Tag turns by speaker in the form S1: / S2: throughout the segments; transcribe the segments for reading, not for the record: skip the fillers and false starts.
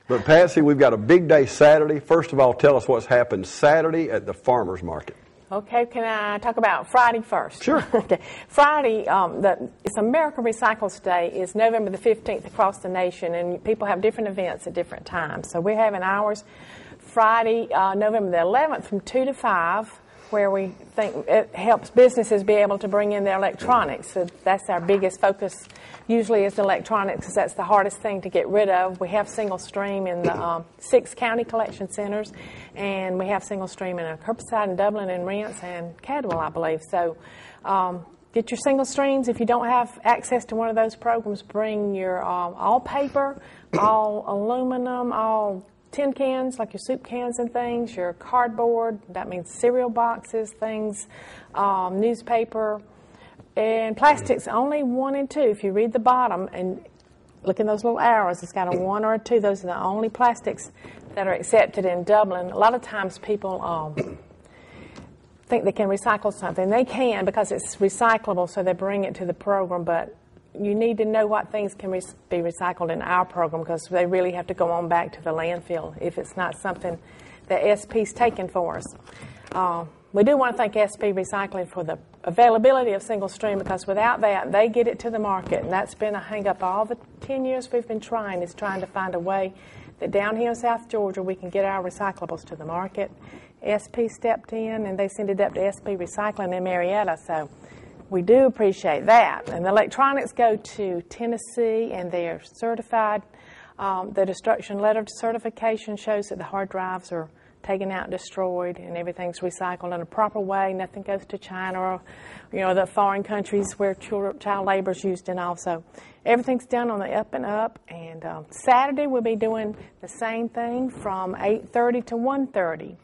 S1: But Patsy, we've got a big day Saturday. First of all, tell us what's happened Saturday at the farmers market.
S2: Okay, can I talk about Friday first?
S1: Sure.
S2: Okay. Friday, it's America Recycles Day, is November the 15th across the nation, and people have different events at different times. So we're having ours Friday, November the 11th from 2 to 5, where we think it helps businesses be able to bring in their electronics. So that's our biggest focus, usually is electronics, because that's the hardest thing to get rid of. We have single stream in the 6 county collection centers, and we have single stream in Curbside in Dublin and Rents and Cadwell, I believe. So get your single streams. If you don't have access to one of those programs, bring your all paper, all aluminum, all tin cans, like your soup cans and things, your cardboard, that means cereal boxes, things, newspaper, and plastics, only 1 and 2. If you read the bottom and look in those little arrows, it's got a 1 or a 2. Those are the only plastics that are accepted in Dublin. A lot of times people think they can recycle something. They can because it's recyclable, so they bring it to the program, but you need to know what things can be recycled in our program, because they really have to go on back to the landfill if it's not something that SP's taken for us. We do want to thank SP Recycling for the availability of single stream, because without that, they get it to the market, and that's been a hang-up all the 10 years we've been trying to find a way that down here in South Georgia we can get our recyclables to the market. SP stepped in, and they sent it up to SP Recycling in Marietta, so we do appreciate that. And the electronics go to Tennessee, and they are certified. The destruction letter of certification shows that the hard drives are taken out, destroyed, and everything's recycled in a proper way. Nothing goes to China or, the foreign countries where child labor is used and also. Everything's done on the up and up. And Saturday we'll be doing the same thing from 8:30 to 1:30.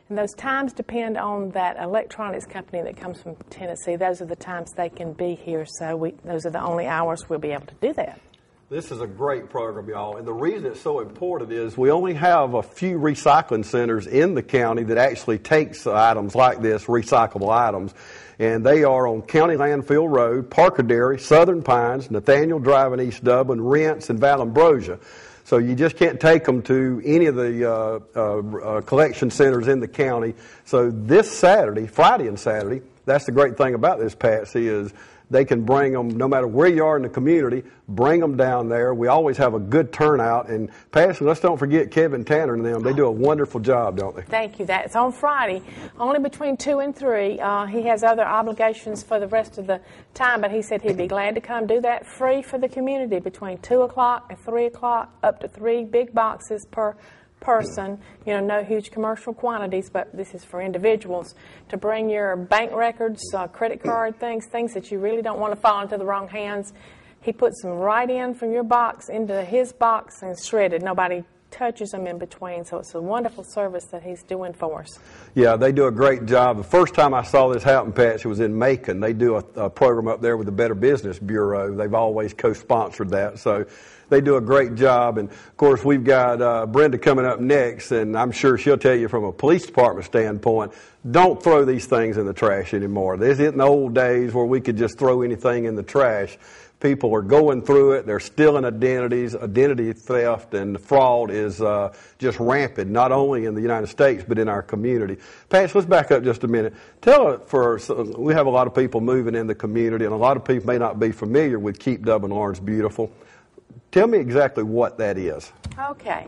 S2: And those times depend on that electronics company that comes from Tennessee. Those are the times they can be here, so those are the only hours we'll be able to do that.
S1: This is a great program, y'all, and the reason it's so important is we only have a few recycling centers in the county that actually takes items like this, recyclable items, and they are on County Landfill Road, Parker Dairy, Southern Pines, Nathaniel Drive in East Dublin, Rents, and Valambrosia. So you just can't take them to any of the collection centers in the county. So this Saturday, Friday and Saturday, that's the great thing about this, Patsy, is they can bring them, no matter where you are in the community, bring them down there. We always have a good turnout. And Patsy, let's don't forget Kevin Tanner and them. They do a wonderful job, don't they?
S2: Thank you. That's on Friday, only between 2 and 3. He has other obligations for the rest of the time, but he said he'd be glad to come do that free for the community between 2 o'clock and 3 o'clock, up to 3 big boxes per person, no huge commercial quantities, but this is for individuals, to bring your bank records, credit card things that you really don't want to fall into the wrong hands. He puts them right in from your box into his box and shredded. Nobody touches them in between, so it's a wonderful service that he's doing for us.
S1: Yeah, they do a great job. The first time I saw this happen, Patsy, was in Macon. They do a program up there with the Better Business Bureau. They've always co-sponsored that, so they do a great job. And, of course, we've got Brenda coming up next, and I'm sure she'll tell you from a police department standpoint, don't throw these things in the trash anymore. This isn't the old days where we could just throw anything in the trash. People are going through it. They're stealing identities. Identity theft and fraud is just rampant, not only in the United States, but in our community. Pat, let's back up just a minute. We have a lot of people moving in the community, and a lot of people may not be familiar with Keep Dublin Orange Beautiful. Tell me exactly what that is.
S2: Okay.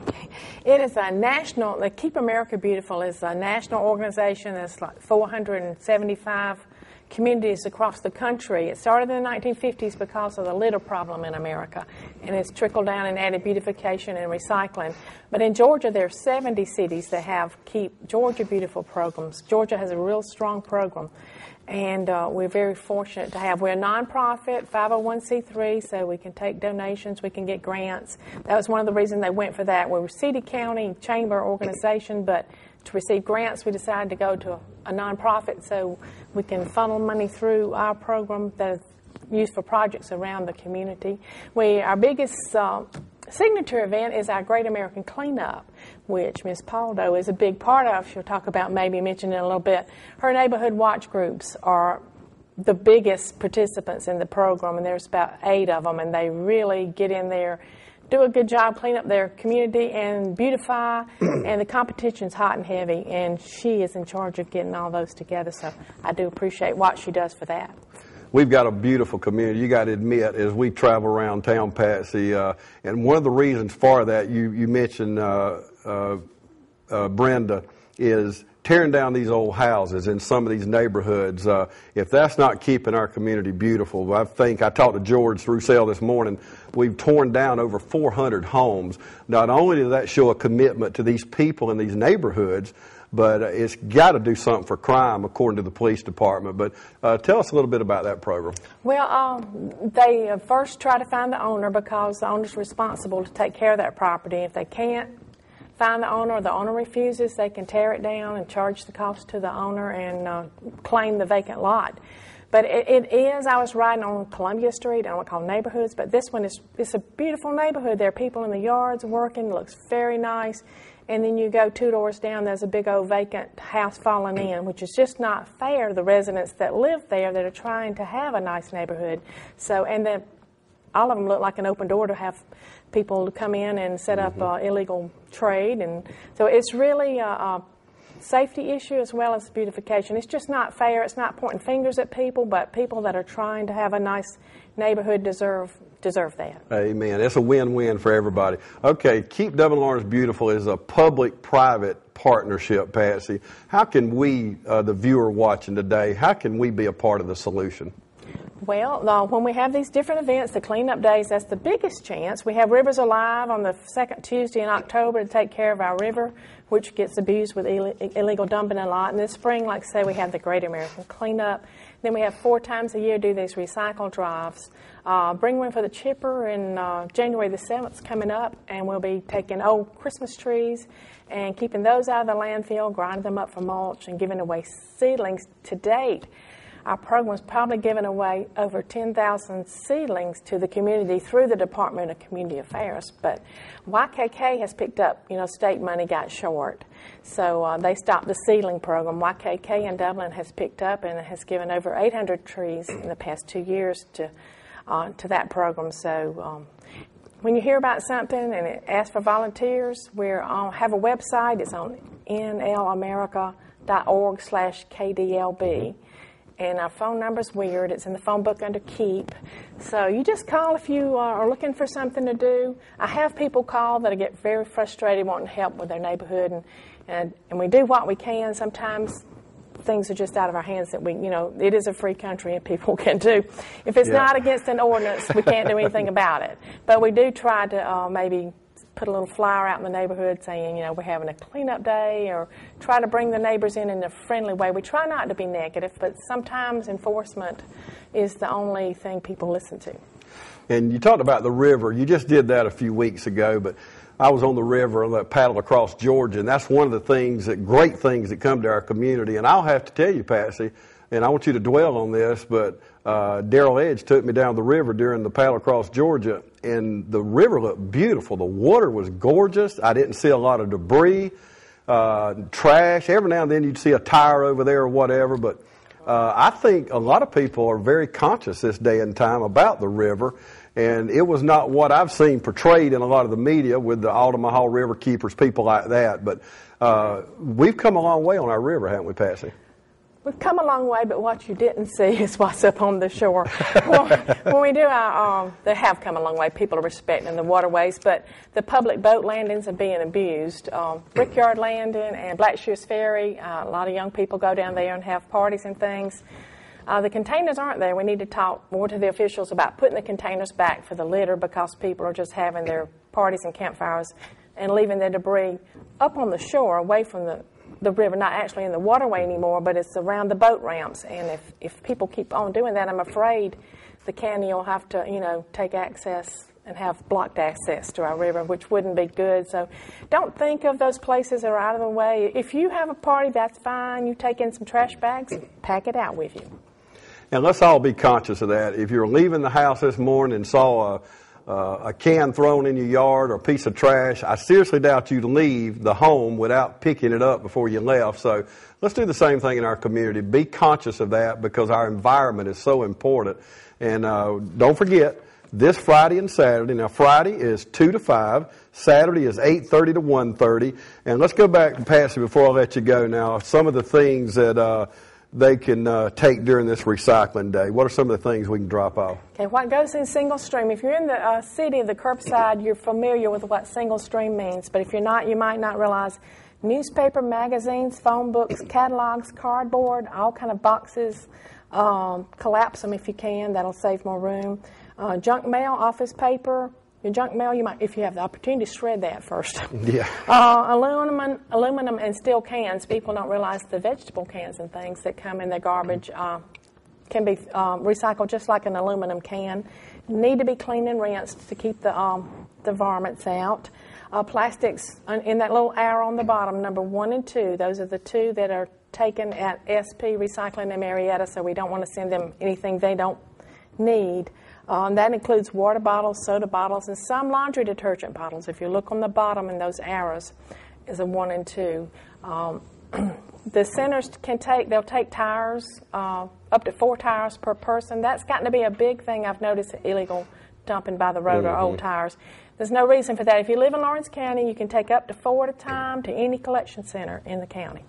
S2: It is a national, the Keep America Beautiful is a national organization that's like 475 communities across the country. It started in the 1950s because of the litter problem in America, and it's trickled down and added beautification and recycling. But in Georgia, there are 70 cities that have Keep Georgia Beautiful programs. Georgia has a real strong program, and we're very fortunate to have. We're a nonprofit, 501c3, so we can take donations, we can get grants. That was one of the reasons they went for that. We were city, county, chamber organization, but to receive grants, we decided to go to a nonprofit so we can funnel money through our program that is used for projects around the community. Our biggest signature event is our Great American Cleanup, which Ms. Paldo is a big part of. She'll talk about, maybe mention it a little bit. Her neighborhood watch groups are the biggest participants in the program, and there's about 8 of them, and they really get in there, do a good job, clean up their community and beautify, and the competition's hot and heavy, and she is in charge of getting all those together, so I do appreciate what she does for that.
S1: We've got a beautiful community. You got to admit, as we travel around town, Patsy, and one of the reasons for that, you mentioned, Brenda, is tearing down these old houses in some of these neighborhoods. If that's not keeping our community beautiful, I talked to George Roussel this morning. We've torn down over 400 homes. Not only does that show a commitment to these people in these neighborhoods, but it's got to do something for crime, according to the police department. But tell us a little bit about that program.
S2: Well, they first try to find the owner, because the owner's responsible to take care of that property. If they can't find the owner, or the owner refuses, they can tear it down and charge the cost to the owner and claim the vacant lot. But it is, I was riding on Columbia Street, I don't want to call them neighborhoods, but this one it's a beautiful neighborhood. There are people in the yards working, it looks very nice. And then you go 2 doors down, there's a big old vacant house falling in, which is just not fair to the residents that live there that are trying to have a nice neighborhood. So, and then all of them look like an open door to have people to come in and set up illegal trade. And so it's really a safety issue as well as beautification. It's just not fair. It's not pointing fingers at people, but people that are trying to have a nice neighborhood deserve that.
S1: Amen. It's a win-win for everybody. Okay, Keep Dublin Lawrence Beautiful is a public-private partnership, Patsy. How can we, the viewer watching today, how can we be a part of the solution?
S2: Well, when we have these different events, the cleanup days, that's the biggest chance. We have Rivers Alive on the second Tuesday in October to take care of our river, which gets abused with illegal dumping a lot. And this spring, like I say, we have the Great American Cleanup. Then we have 4 times a year do these recycle drives. Bring one for the chipper, and January the 7th coming up, and we'll be taking old Christmas trees and keeping those out of the landfill, grinding them up for mulch, and giving away seedlings. To date, our program has probably given away over 10,000 seedlings to the community through the Department of Community Affairs. But YKK has picked up, state money got short. So they stopped the seedling program. YKK in Dublin has picked up and has given over 800 trees in the past 2 years to that program. So when you hear about something and it asks for volunteers, we have a website. It's on nlamerica.org/KDLB. And our phone number's weird. It's in the phone book under Keep. So you just call if you are looking for something to do. I have people call that get very frustrated wanting help with their neighborhood, and we do what we can. Sometimes things are just out of our hands that it is a free country and people can do. If it's not against an ordinance, we can't do anything about it. But we do try to maybe put a little flyer out in the neighborhood saying, we're having a cleanup day, or try to bring the neighbors in a friendly way. We try not to be negative, but sometimes enforcement is the only thing people listen to. And
S1: you talked about the river. You just did that a few weeks ago, but I was on the river and paddled across Georgia, and that's one of the great things that come to our community. And I'll have to tell you, Patsy, and I want you to dwell on this, but Daryl Edge took me down the river during the paddle across Georgia, and the river looked beautiful. The water was gorgeous. I didn't see a lot of debris, trash. Every now and then you'd see a tire over there or whatever, but I think a lot of people are very conscious this day and time about the river, and it was not what I've seen portrayed in a lot of the media with the Altamaha River Keepers, people like that, but we've come a long way on our river, haven't we, Patsy?
S2: We've come a long way, but what you didn't see is what's up on the shore. When we do they have come a long way. People are respecting the waterways, but the public boat landings are being abused. Brickyard Landing and Black Shears Ferry, a lot of young people go down there and have parties and things. The containers aren't there. We need to talk more to the officials about putting the containers back for the litter, because people are just having their parties and campfires and leaving their debris up on the shore away from the river, not actually in the waterway anymore, but it's around the boat ramps. And if people keep on doing that, I'm afraid the county will have to, take access and have blocked access to our river, which wouldn't be good. So don't think of those places that are out of the way. If you have a party, that's fine. You take in some trash bags, pack it out with you.
S1: And let's all be conscious of that. If you're leaving the house this morning and saw a can thrown in your yard or a piece of trash, I seriously doubt you'd leave the home without picking it up before you left. So let's do the same thing in our community. Be conscious of that, because our environment is so important. And don't forget, this Friday and Saturday. Now, Friday is 2 to 5. Saturday is 8:30 to 1:30. And let's go back to Patsy before I let you go now. Some of the things that they can take during this recycling day. What are some of the things we can drop off?
S2: Okay, what goes in single stream? If you're in the city of the curbside, you're familiar with what single stream means. But if you're not, you might not realize newspaper, magazines, phone books, catalogs, cardboard, all kind of boxes. Collapse them if you can. That'll save more room. Junk mail, office paper. Your junk mail, you might, if you have the opportunity, shred that first.
S1: Yeah.
S2: Aluminum and steel cans. People don't realize the vegetable cans and things that come in their garbage can be recycled just like an aluminum can. Need to be cleaned and rinsed to keep the varmints out. Plastics, in that little arrow on the bottom, number 1 and 2, those are the 2 that are taken at SP Recycling in Marietta, so we don't want to send them anything they don't need. That includes water bottles, soda bottles, and some laundry detergent bottles. If you look on the bottom in those arrows, is a 1 and 2. The centers they'll take tires, up to 4 tires per person. That's gotten to be a big thing I've noticed, illegal dumping by the road or old tires. There's no reason for that. If you live in Lawrence County, you can take up to 4 at a time to any collection center in the county.